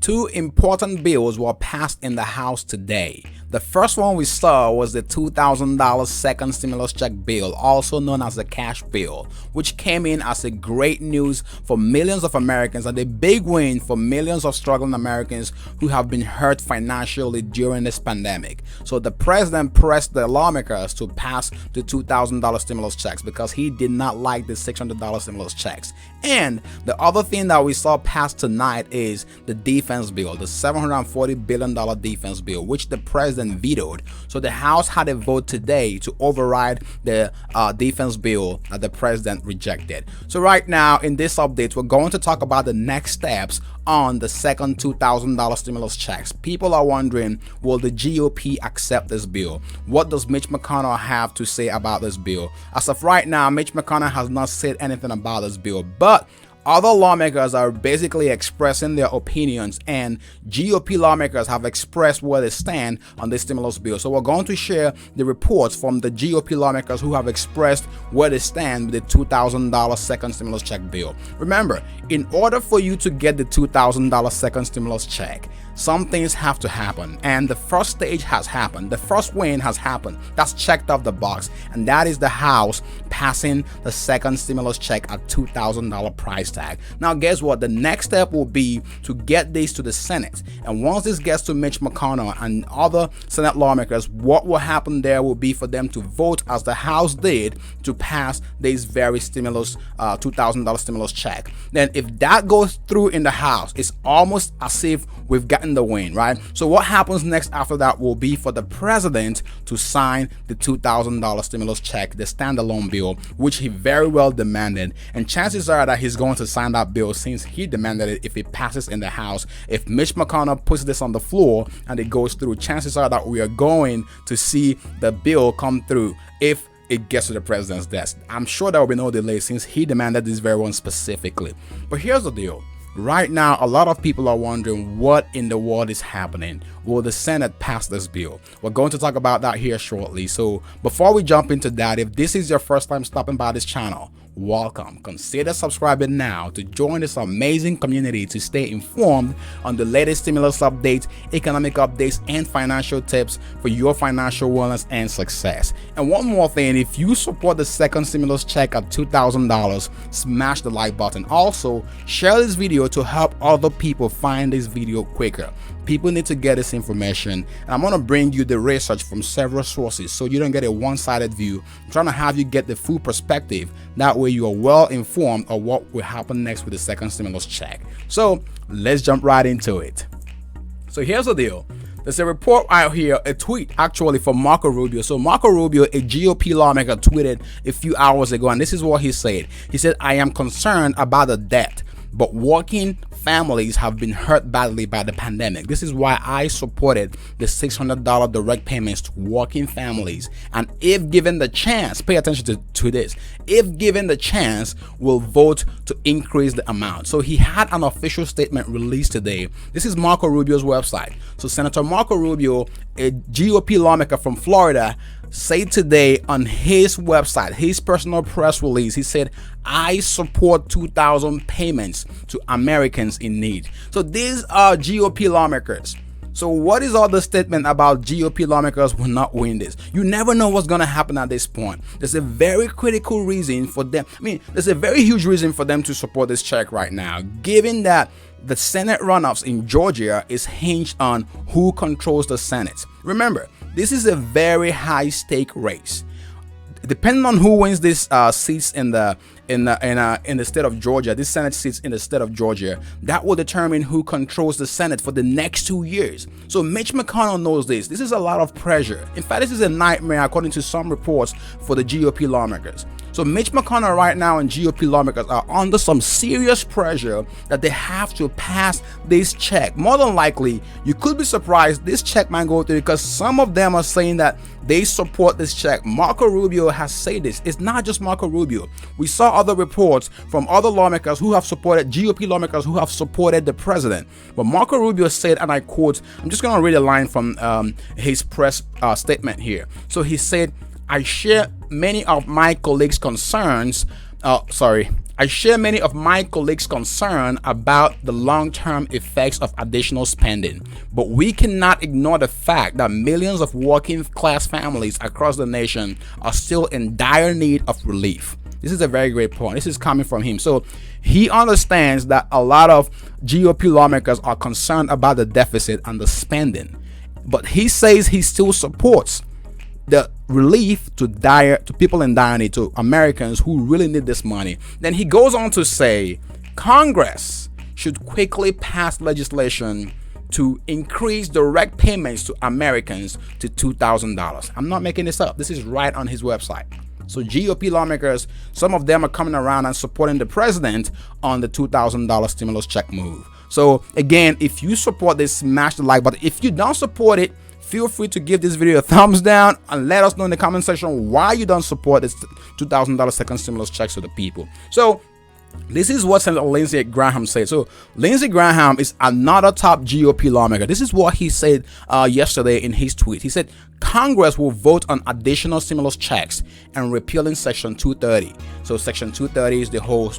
Two important bills were passed in the House today. The first one we saw was the $2,000 second stimulus check bill, also known as the cash bill, which came in as a great news for millions of Americans and a big win for millions of struggling Americans who have been hurt financially during this pandemic. So the president pressed the lawmakers to pass the $2,000 stimulus checks because he did not like the $600 stimulus checks. And the other thing that we saw passed tonight is the defense bill, the $740 billion defense bill, which the president vetoed. So the House had a vote today to override the defense bill that the president rejected. So right now in this update, we're going to talk about the next steps on the second $2,000 stimulus checks. People are wondering, will the GOP accept this bill? What does Mitch McConnell have to say about this bill? As of right now, Mitch McConnell has not said anything about this bill, but other lawmakers are basically expressing their opinions, and GOP lawmakers have expressed where they stand on this stimulus bill. So we're going to share the reports from the GOP lawmakers who have expressed where they stand with the $2,000 second stimulus check bill. Remember, in order for you to get the $2,000 second stimulus check, some things have to happen, and the first stage has happened. The first win has happened. That's checked off the box, and that is the House passing the second stimulus check at $2,000 price tag. Now guess what? The next step will be to get this to the Senate, and once this gets to Mitch McConnell and other Senate lawmakers, what will happen there will be for them to vote as the House did to pass this very stimulus $2,000 stimulus check. Then if that goes through in the House, it's almost as if we've gotten the win, right? So what happens next after that will be for the president to sign the $2,000 stimulus check, the standalone bill, which he very well demanded, and chances are that he's going to sign that bill since he demanded it if it passes in the House. If Mitch McConnell puts this on the floor and it goes through, chances are that we are going to see the bill come through if it gets to the president's desk. I'm sure there will be no delay since he demanded this very one specifically. But here's the deal. Right now, a lot of people are wondering what in the world is happening. Will the Senate pass this bill? We're going to talk about that here shortly. So before we jump into that, if this is your first time stopping by this channel, welcome. Consider subscribing now to join this amazing community to stay informed on the latest stimulus updates, economic updates, and financial tips for your financial wellness and success. And one more thing, if you support the second stimulus check at $2,000, smash the like button. Also, share this video to help other people find this video quicker. People need to get this information, and I'm going to bring you the research from several sources so you don't get a one-sided view. I'm trying to have you get the full perspective. That way you are well informed of what will happen next with the second stimulus check. So let's jump right into it. So here's the deal. There's a report out here, a tweet actually from Marco Rubio. So Marco Rubio, a GOP lawmaker, tweeted a few hours ago, and this is what he said. He said, "I am concerned about the debt, but working families have been hurt badly by the pandemic. This is why I supported the $600 direct payments to working families. And if given the chance, pay attention to this, if given the chance, we'll vote to increase the amount." So he had an official statement released today. This is Marco Rubio's website. So Senator Marco Rubio, a GOP lawmaker from Florida, said today on his website, his personal press release, he said, "I support 2,000 payments to Americans in need." So these are GOP lawmakers. So what is all the statement about GOP lawmakers will not win this? You never know what's going to happen at this point. There's a very critical reason for them. There's a very huge reason for them to support this check right now, given that the Senate runoffs in Georgia is hinged on who controls the Senate. Remember, this is a very high stake race. Depending on who wins these seats in the state of Georgia, these Senate seats in the state of Georgia, that will determine who controls the Senate for the next 2 years. So Mitch McConnell knows this. This is a lot of pressure. In fact, this is a nightmare according to some reports for the GOP lawmakers. So Mitch McConnell right now and GOP lawmakers are under some serious pressure that they have to pass this check. More than likely, you could be surprised this check might go through because some of them are saying that they support this check. Marco Rubio has said this. It's not just Marco Rubio. We saw other reports from other lawmakers who have supported, GOP lawmakers who have supported the president. But Marco Rubio said, and I quote, I'm just going to read a line from his press statement here. So he said, I share many of my colleagues' concerns. I I share many of my colleagues' concern about the long-term effects of additional spending, but we cannot ignore the fact that millions of working-class families across the nation are still in dire need of relief. This is a very great point. This is coming from him. So he understands that a lot of GOP lawmakers are concerned about the deficit and the spending, but he says he still supports the relief to people in dire need, to Americans who really need this money. Then he goes on to say Congress should quickly pass legislation to increase direct payments to Americans to $2,000. I'm not making this up. This is right on his website. So GOP lawmakers, some of them are coming around and supporting the president on the $2,000 stimulus check move. So again, if you support this, smash the like button. If you don't support it, feel free to give this video a thumbs down and let us know in the comment section why you don't support this $2,000 second stimulus checks to the people. So this is what Senator Lindsey Graham said. So Lindsey Graham is another top GOP lawmaker. This is what he said yesterday in his tweet. He said Congress will vote on additional stimulus checks and repealing Section 230. So Section 230 is the whole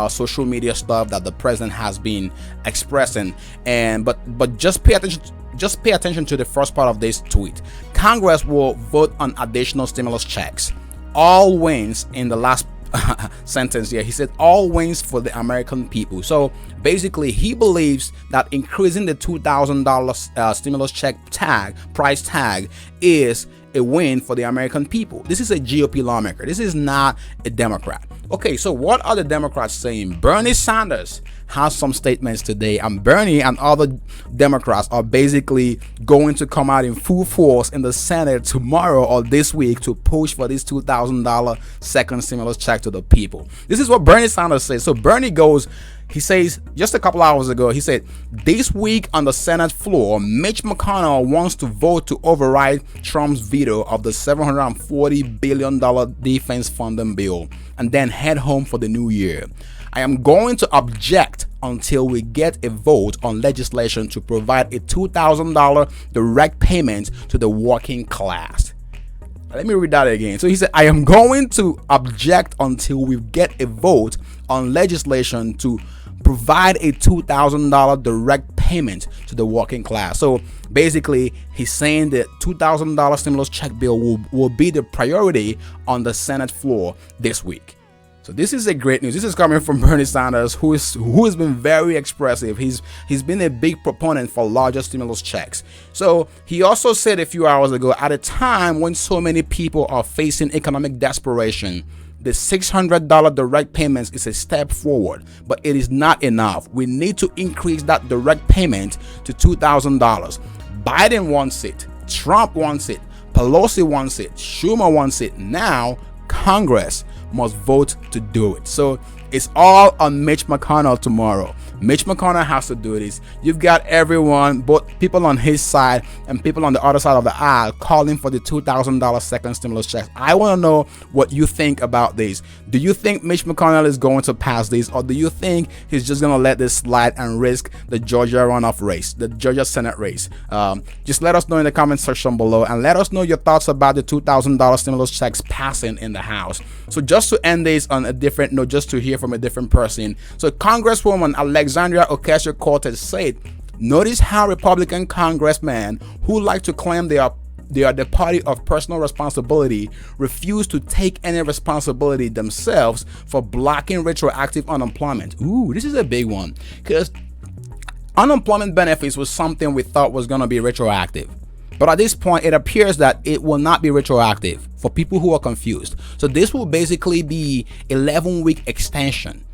social media stuff that the president has been expressing. And but just pay attention. Just pay attention to the first part of this tweet. Congress will vote on additional stimulus checks. All wins in the last sentence here. He said all wins for the American people. So basically, he believes that increasing the $2,000 stimulus check price tag is a win for the American people. This is a GOP lawmaker. This is not a Democrat. Okay, so what are the Democrats saying? Bernie Sanders has some statements today, and Bernie and other Democrats are basically going to come out in full force in the Senate tomorrow or this week to push for this $2,000 second stimulus check to the people. This is what Bernie Sanders says. So Bernie goes, he says just a couple hours ago, he said, this week on the Senate floor, Mitch McConnell wants to vote to override Trump's veto of the $740 billion defense funding bill and then head home for the new year. I am going to object until we get a vote on legislation to provide a $2,000 direct payment to the working class. Let me read that again. So he said, I am going to object until we get a vote on legislation to provide a $2,000 direct payment to the working class. So basically, he's saying that $2,000 stimulus check bill will be the priority on the Senate floor this week. So this is a great news. This is coming from Bernie Sanders, who has been very expressive. He's been a big proponent for larger stimulus checks. So he also said a few hours ago, at a time when so many people are facing economic desperation, the $600 direct payments is a step forward, but it is not enough. We need to increase that direct payment to $2,000. Biden wants it. Trump wants it. Pelosi wants it. Schumer wants it. Now Congress must vote to do it. So it's all on Mitch McConnell tomorrow. Mitch McConnell has to do this. You've got everyone, both people on his side and people on the other side of the aisle, calling for the $2,000 second stimulus check. I want to know what you think about this. Do you think Mitch McConnell is going to pass this, or do you think he's just going to let this slide and risk the Georgia runoff race, the Georgia Senate race? Just let us know in the comment section below, and let us know your thoughts about the $2,000 stimulus checks passing in the House. So just to end this on a different note, just to hear from a different person. So Congresswoman Alexandria Ocasio-Cortez said, notice how Republican congressmen who like to claim they are the party of personal responsibility refuse to take any responsibility themselves for blocking retroactive unemployment. Ooh, this is a big one, because unemployment benefits was something we thought was going to be retroactive. But at this point, it appears that it will not be retroactive for people who are confused. So this will basically be 11-week extension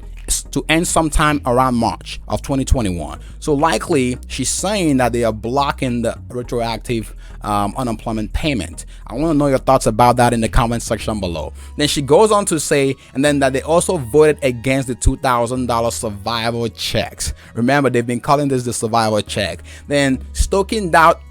to end sometime around March of 2021. So likely, she's saying that they are blocking the retroactive unemployment payment. I want to know your thoughts about that in the comment section below. Then she goes on to say, and then that they also voted against the $2,000 survival checks. Remember, they've been calling this the survival check. Then stoking doubt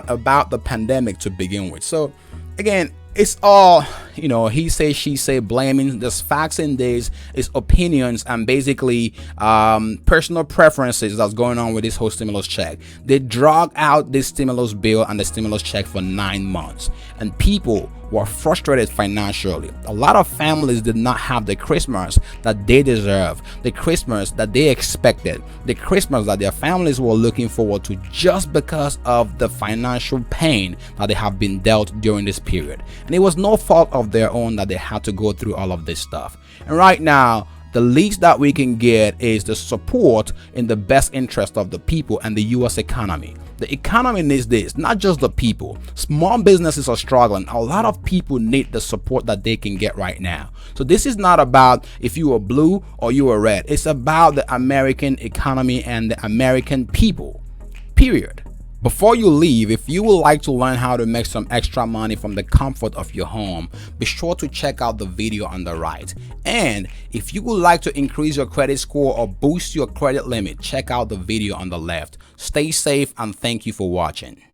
about the pandemic to begin with. So again, it's all, he say, she say, blaming. There's facts in this, it's opinions, and basically personal preferences that's going on with this whole stimulus check. They drag out this stimulus bill and the stimulus check for 9 months, and people were frustrated financially. A lot of families did not have the Christmas that they deserve, the Christmas that they expected, the Christmas that their families were looking forward to, just because of the financial pain that they have been dealt during this period. And it was no fault of their own that they had to go through all of this stuff. And right now, the least that we can get is the support in the best interest of the people and the US economy. The economy needs this, not just the people. Small businesses are struggling. A lot of people need the support that they can get right now. So this is not about if you are blue or you are red. It's about the American economy and the American people, period. Before you leave, if you would like to learn how to make some extra money from the comfort of your home, be sure to check out the video on the right. And if you would like to increase your credit score or boost your credit limit, check out the video on the left. Stay safe and thank you for watching.